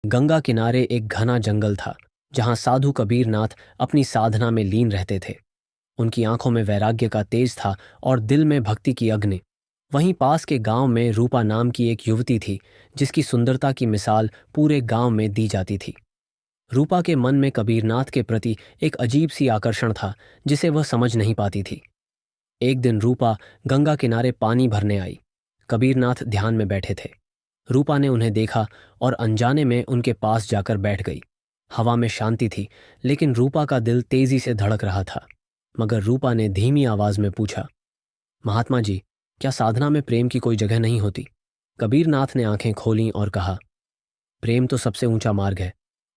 गंगा किनारे एक घना जंगल था, जहां साधु कबीर नाथ अपनी साधना में लीन रहते थे। उनकी आंखों में वैराग्य का तेज था और दिल में भक्ति की अग्नि। वहीं पास के गांव में रूपा नाम की एक युवती थी, जिसकी सुंदरता की मिसाल पूरे गांव में दी जाती थी। रूपा के मन में कबीरनाथ के प्रति एक अजीब सी आकर्षण था, जिसे वह समझ नहीं पाती थी। एक दिन रूपा गंगा किनारे पानी भरने आई। कबीरनाथ ध्यान में बैठे थे। रूपा ने उन्हें देखा और अनजाने में उनके पास जाकर बैठ गई। हवा में शांति थी, लेकिन रूपा का दिल तेजी से धड़क रहा था। मगर रूपा ने धीमी आवाज में पूछा, महात्मा जी, क्या साधना में प्रेम की कोई जगह नहीं होती? कबीरनाथ ने आंखें खोलीं और कहा, प्रेम तो सबसे ऊंचा मार्ग है,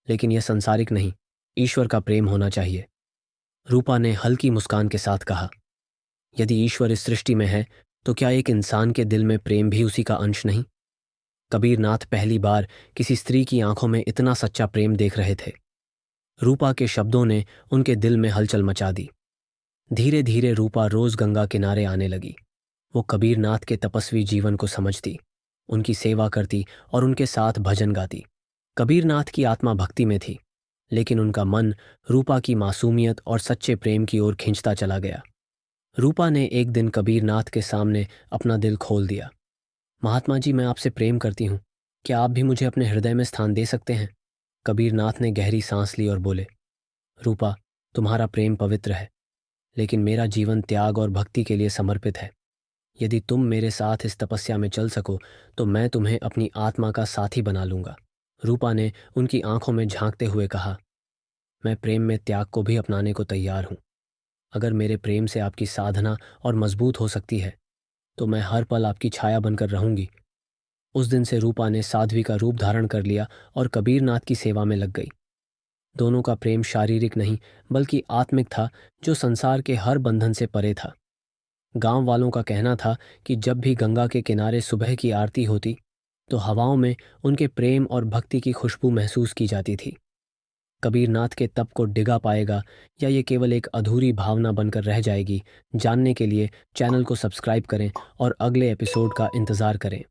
लेकिन यह संसारिक नहीं, ईश्वर का प्रेम होना चाहिए। रूपा ने हल्की मुस्कान के साथ कहा, यदि ईश्वर इस सृष्टि में है, तो क्या एक इंसान के दिल में प्रेम भी उसी का अंश नहीं? कबीरनाथ पहली बार किसी स्त्री की आंखों में इतना सच्चा प्रेम देख रहे थे। रूपा के शब्दों ने उनके दिल में हलचल मचा दी। धीरे धीरे रूपा रोज गंगा किनारे आने लगी। वो कबीरनाथ के तपस्वी जीवन को समझती, उनकी सेवा करती और उनके साथ भजन गाती। कबीरनाथ की आत्मा भक्ति में थी, लेकिन उनका मन रूपा की मासूमियत और सच्चे प्रेम की ओर खींचता चला गया। रूपा ने एक दिन कबीरनाथ के सामने अपना दिल खोल दिया। महात्मा जी, मैं आपसे प्रेम करती हूँ। क्या आप भी मुझे अपने हृदय में स्थान दे सकते हैं? कबीरनाथ ने गहरी सांस ली और बोले, रूपा, तुम्हारा प्रेम पवित्र है, लेकिन मेरा जीवन त्याग और भक्ति के लिए समर्पित है। यदि तुम मेरे साथ इस तपस्या में चल सको, तो मैं तुम्हें अपनी आत्मा का साथी बना लूंगा। रूपा ने उनकी आंखों में झांकते हुए कहा, मैं प्रेम में त्याग को भी अपनाने को तैयार हूँ। अगर मेरे प्रेम से आपकी साधना और मजबूत हो सकती है, तो मैं हर पल आपकी छाया बनकर रहूंगी। उस दिन से रूपा ने साध्वी का रूप धारण कर लिया और कबीरनाथ की सेवा में लग गई। दोनों का प्रेम शारीरिक नहीं, बल्कि आत्मिक था, जो संसार के हर बंधन से परे था। गांव वालों का कहना था कि जब भी गंगा के किनारे सुबह की आरती होती, तो हवाओं में उनके प्रेम और भक्ति की खुशबू महसूस की जाती थी। कबीरनाथ के तप को डिगा पाएगा या ये केवल एक अधूरी भावना बनकर रह जाएगी, जानने के लिए चैनल को सब्सक्राइब करें और अगले एपिसोड का इंतज़ार करें।